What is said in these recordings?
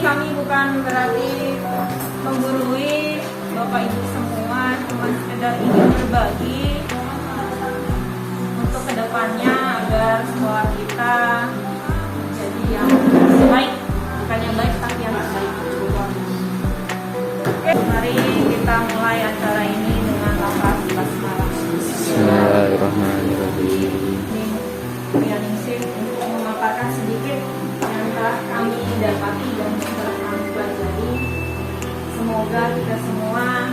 kami bukan berarti menggurui Bapak Ibu semua, cuma sekedar ingin berbagi untuk kedepannya agar sekolah kita menjadi yang baik, bukan yang baik tapi yang terbaik. Oke, mari kita mulai acara ini dengan lafaz basmalah. Bismillahirrahmanirrahim. Kemudian Ningsih untuk memaparkan sedikit yang telah kami dapati dan telah kami pelajari. Semoga kita semua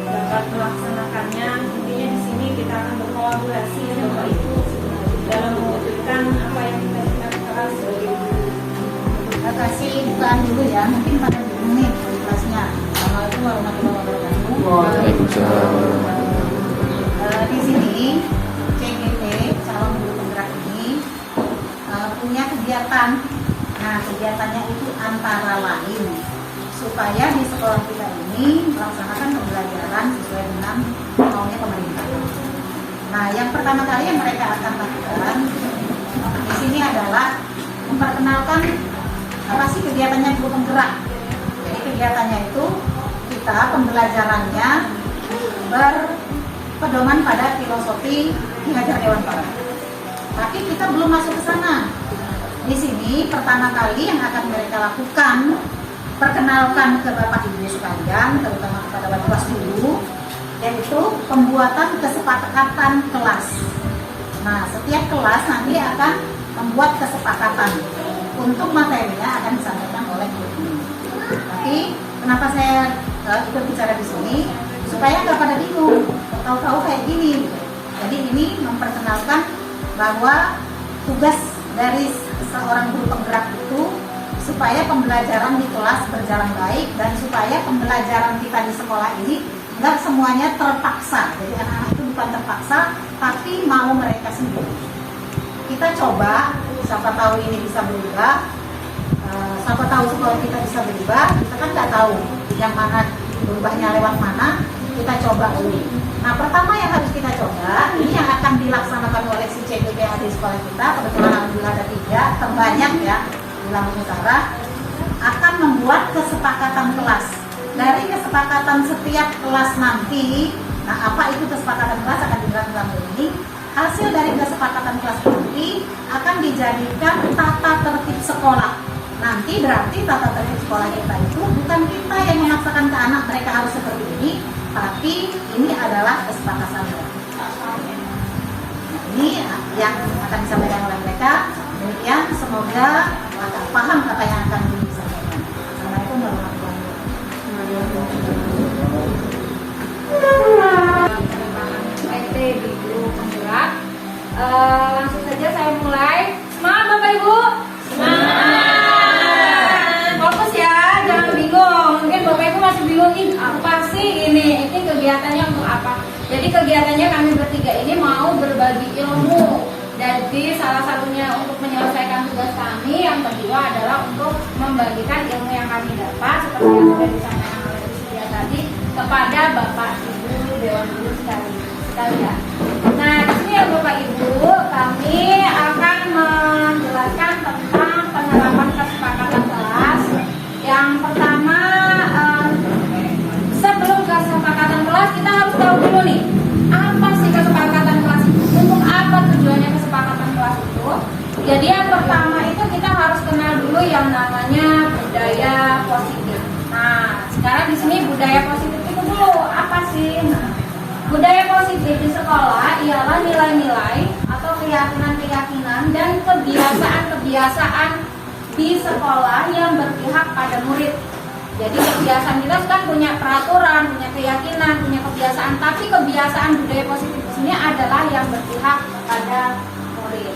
dapat melaksanakannya. Intinya di sini kita akan berkolaborasi ya Bapak Ibu dalam mewujudkan apa yang kita keras sebagai guru. Kita kasih bukaan dulu ya, mungkin pada bingung nih di kelasnya. Assalamualaikum warahmatullahi wabarakatuh. Waalaikumsalam. Di sini CGT calon guru penggerak ini punya kegiatan. Nah, kegiatannya itu antara lain supaya di sekolah kita ini melaksanakan pembelajaran sesuai dengan maunya pemerintah. Nah, yang pertama kali yang mereka akan lakukan di sini adalah memperkenalkan apa sih kegiatannya guru penggerak. Jadi kegiatannya itu kita pembelajarannya berpedoman pada filosofi Ki Hajar Dewantara. Tapi kita belum masuk ke sana. Di sini pertama kali yang akan mereka lakukan, perkenalkan ke Bapak Ibu sekalian, terutama kepada wali kelas dulu, yaitu pembuatan kesepakatan kelas. Nah, setiap kelas nanti akan membuat kesepakatan untuk materinya akan disampaikan oleh guru. Tapi kenapa saya ikut bicara di sini? Supaya nggak pada bingung, tahu-tahu kayak gini. Jadi ini memperkenalkan bahwa tugas dari seorang guru penggerak itu supaya pembelajaran di kelas berjalan baik dan supaya pembelajaran kita di sekolah ini nggak semuanya terpaksa. Jadi anak-anak itu bukan terpaksa, tapi mau mereka sendiri. Kita coba, siapa tahu ini bisa berubah, siapa tahu sekolah kita bisa berubah. Kita kan nggak tahu yang mana berubahnya lewat mana. Kita coba dulu. Nah, pertama yang harus kita coba, ini yang akan dilaksanakan oleh si CGPA di sekolah kita, kebetulan alhamdulillah ada 3, terbanyak ya di Lampung Utara, akan membuat kesepakatan kelas. Dari kesepakatan setiap kelas nanti, nah apa itu kesepakatan kelas akan dilakukan ini, hasil dari kesepakatan kelas nanti akan dijadikan tata tertib sekolah. Nanti berarti tata tertib sekolah kita itu bukan kita yang memaksakan ke anak mereka harus seperti ini, tapi ini adalah kesepakatan. Ini yang akan disampaikan oleh mereka. Demikian, semoga paham apa yang akan disampaikan. Assalamualaikum warahmatullahi wabarakatuh. PT di guru penggerak. Langsung saja saya mulai. Semangat Bapak Ibu. Semangat. Fokus ya, jangan bingung. Mungkin Bapak Ibu masih bingung ini apa sih ini kegiatannya untuk apa. Jadi kegiatannya kami bertiga ini mau berbagi ilmu. Jadi salah satunya untuk menyelesaikan tugas kami, yang kedua adalah untuk membagikan ilmu yang kami dapat seperti yang sudah disampaikan oleh Rizkia tadi kepada Bapak Ibu Dewan Guru sekalian. Nah, di sini ya Bapak Ibu, kami akan menjelaskan tentang penerapan kesepakatan kelas. Yang pertama, sebelum kesepakatan kelas kita harus tahu dulu nih, apa sih kesepakatan kelas itu? Untuk apa tujuannya kesepakatan kelas itu? Jadi yang pertama itu kita harus kenal dulu yang namanya budaya positif. Nah, sekarang di sini budaya positif itu dulu apa sih? Nah, budaya positif di sekolah ialah nilai-nilai atau keyakinan-keyakinan dan kebiasaan-kebiasaan di sekolah yang berpihak pada murid. Jadi kebiasaan kita kan punya peraturan, punya keyakinan, punya kebiasaan, tapi kebiasaan budaya positif di sini adalah yang berpihak pada murid.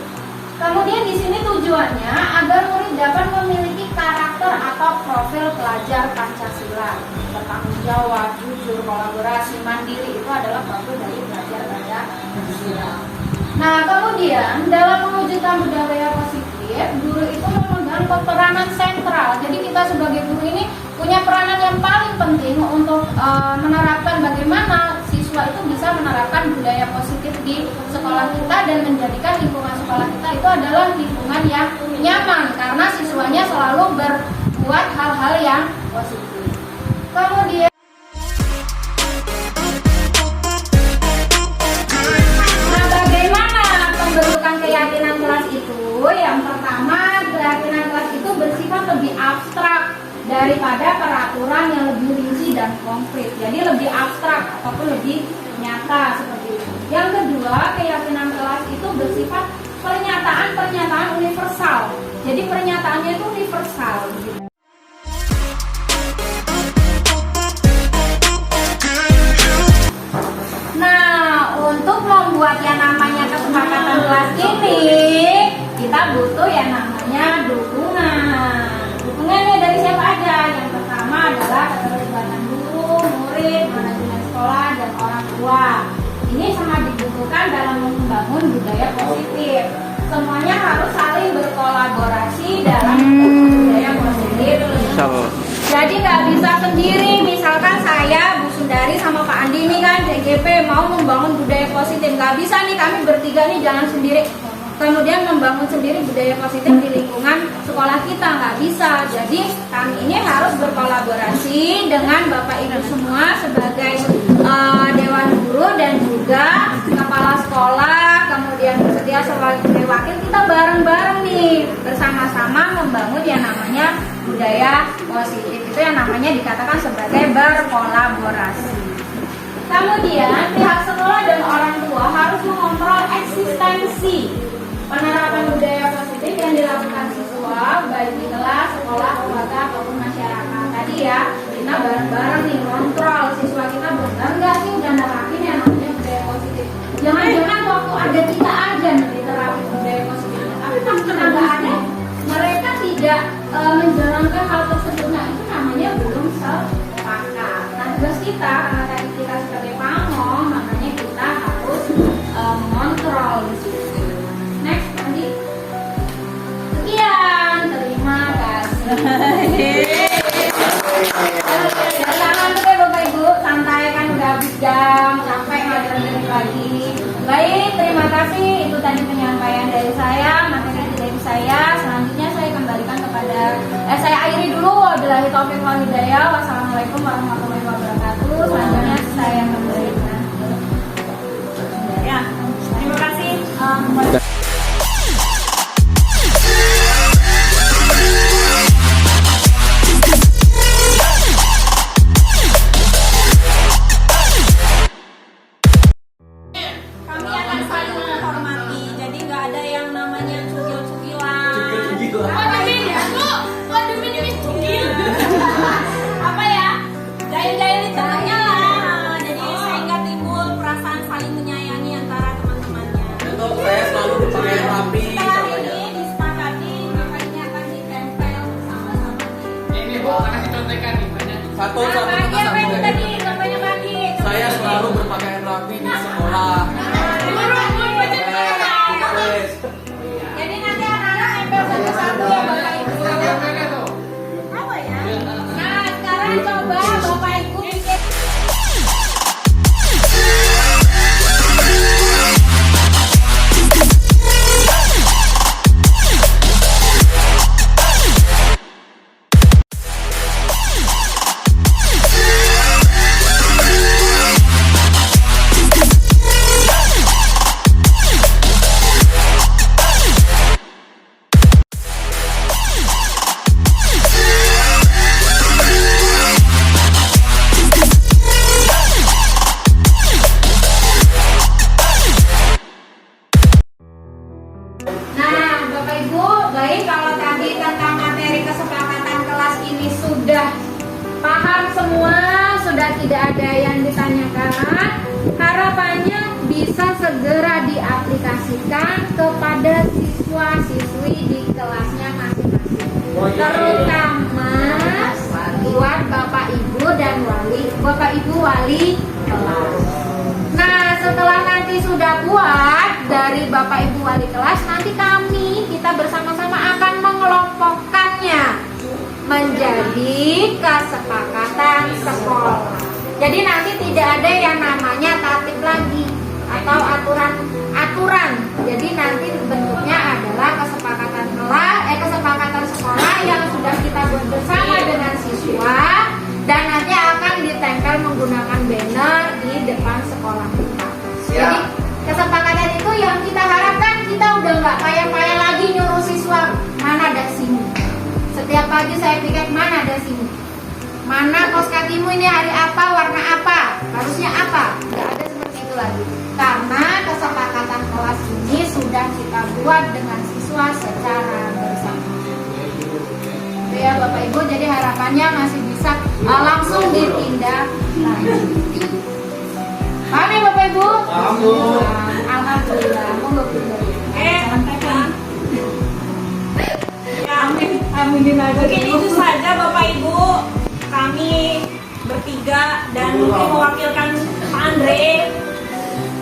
Kemudian di sini tujuannya agar murid dapat memiliki karakter atau profil pelajar Pancasila, bertanggung jawab, jujur, kolaborasi, mandiri, itu adalah profil dari pelajar Pancasila. Nah, kemudian dalam mewujudkan budaya positif, guru itu memegang peranan sentral. Jadi kita sebagai guru ini punya peranan yang paling penting untuk menerapkan bagaimana siswa itu bisa menerapkan budaya positif di sekolah kita dan menjadikan lingkungan sekolah kita itu adalah lingkungan yang nyaman karena siswanya selalu berbuat membuat hal-hal yang positif. Kemudian pembentukan keyakinan kelas itu, yang pertama, keyakinan kelas itu bersifat lebih abstrak daripada peraturan yang lebih rinci dan konkret. Jadi lebih abstrak ataupun lebih nyata seperti itu. Yang kedua, keyakinan kelas itu bersifat pernyataan-pernyataan universal. Jadi pernyataannya itu universal. Nah, untuk membuat yang namanya kesepakatan kelas ini, kita butuh yang namanya dukungan. Dukungannya dari siapa aja? Yang pertama adalah keterlibatan guru, murid, manajemen sekolah, dan orang tua. Ini sangat dibutuhkan dalam membangun budaya positif. Semuanya harus saling berkolaborasi dalam budaya positif. Jadi nggak bisa sendiri. Misalkan saya, Bu Sundari sama Pak Andi ini kan DGP mau membangun budaya positif. Nggak bisa nih kami bertiga nih jalan sendiri. Kemudian membangun sendiri budaya positif di lingkungan sekolah kita, nggak bisa. Jadi kami ini harus berkolaborasi dengan Bapak Ibu semua sebagai Dewan Guru dan juga Kepala Sekolah, kemudian bersedia sebagai wakil. Kita bareng-bareng nih bersama-sama membangun yang namanya budaya positif. Itu yang namanya dikatakan sebagai berkolaborasi. Kemudian pihak sekolah dan orang tua harus mengontrol eksistensi penerapan budaya positif yang dilakukan siswa baik di kelas, sekolah, keluarga ataupun masyarakat. Tadi ya, kita bareng-bareng nih kontrol siswa kita benar nggak sih udah nerapin yang namanya budaya positif. Jangan-jangan waktu ada kita aja nih diterapin budaya positif, tapi pas kita nggak ada, mereka tidak menjalankan hal tersebut. Nah, itu namanya belum sepakat. Nah, tugas kita karena tadi kita sebagai pamong, makanya kita harus mengontrol di situ. Next, Andi. Sekian, terima kasih. Jangan tuh ya Bapak Ibu, santai kan udah habis jam, capek ngajarin lagi. Baik, terima kasih. Itu tadi penyampaian dari saya, materi dari saya. Selanjutnya saya kembalikan kepada saya akhiri dulu. Wabillahi taufiq wal hidayah. Wassalamualaikum warahmatullahi wabarakatuh. Selanjutnya saya kembalikan. Ya, terima kasih. Kami akan saling menghormati, jadi nggak ada yang namanya cukil-cukilan. Apa ya? Gaya-gaya di tengahnya lah. Jadi sehingga timbul perasaan saling menyayangi antara teman-temannya. Untuk saya selalu berpakaian rapi. Setelah ini disepakati, makanya akan ditempel bersama-sama. Ini Bu, kasih contekan nih banyak. Satu Nah, satu bagi apa itu satu. tadi? Contohnya bagi. Saya selalu berpakaian rapi di sekolah. Jadi nanti anak-anak nempel satu-satu ya Bapak Ibu. Apa ya? Nah, sekarang coba Bapak Ibu bikin. Nah, Bapak Ibu, baik kalau tadi tentang materi kesepakatan kelas ini sudah paham semua, sudah tidak ada yang ditanyakan. Harapannya bisa segera diaplikasikan kepada siswa-siswi di kelasnya masing-masing. Terutama buat Bapak Ibu dan Bapak Ibu wali kelas. Nah, setelah nanti sudah buat dari Bapak Ibu wali kelas, nanti kita bersama-sama akan mengelompokkannya menjadi kesepakatan sekolah. Jadi nanti tidak ada yang namanya tatip lagi atau aturan. Jadi nanti bentuknya adalah kesepakatan sekolah yang sudah kita buat bersama siswa mana ada sini. Setiap pagi saya pikir mana ada sini. Mana kaos kakimu ini hari apa, warna apa, harusnya apa. Tidak ada seperti itu lagi. Karena kesepakatan kelas ini sudah kita buat dengan siswa secara bersama. Itu ya Bapak Ibu, jadi harapannya masih bisa langsung ditindaklanjuti. Paham ya Bapak Ibu? Paham, Bu. Alhamdulillah. Monggo Bu. Aminin aja. Mungkin itu saja Bapak Ibu, kami bertiga dan mungkin mewakilkan Pak Andre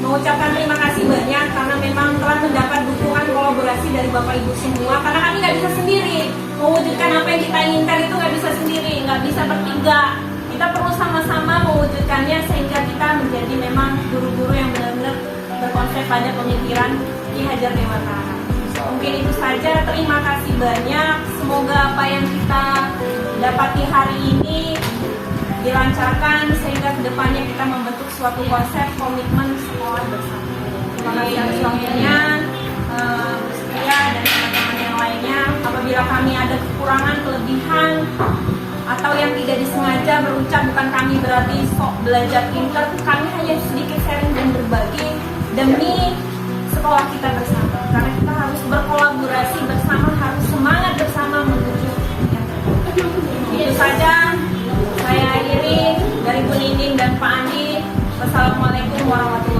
mengucapkan terima kasih banyak karena memang telah mendapat dukungan kolaborasi dari Bapak Ibu semua, karena kami nggak bisa sendiri mewujudkan apa yang kita inginkan, itu nggak bisa sendiri, nggak bisa bertiga, kita perlu sama-sama mewujudkannya sehingga kita menjadi memang guru-guru yang benar-benar berkonsep pada pemikiran Ki Hajar Dewantara. Mungkin itu saja, terima kasih banyak. Semoga apa yang kita dapati hari ini dilancarkan sehingga kedepannya kita membentuk suatu konsep komitmen sekolah bersama. Terima kasih atas waktunya, Setia dan teman-teman yang lainnya. Apabila kami ada kekurangan, kelebihan atau yang tidak disengaja berucap, bukan kami berarti sok belajar pinter, kami hanya sedikit sharing dan berbagi demi sekolah kita bersama, karena kita harus berkolaborasi bersama, harus semangat bersama menuju yang terbaik. Itu saja, saya akhiri dari Bu Ninding dan Pak Andi. Wassalamualaikum warahmatullahi wabarakatuh.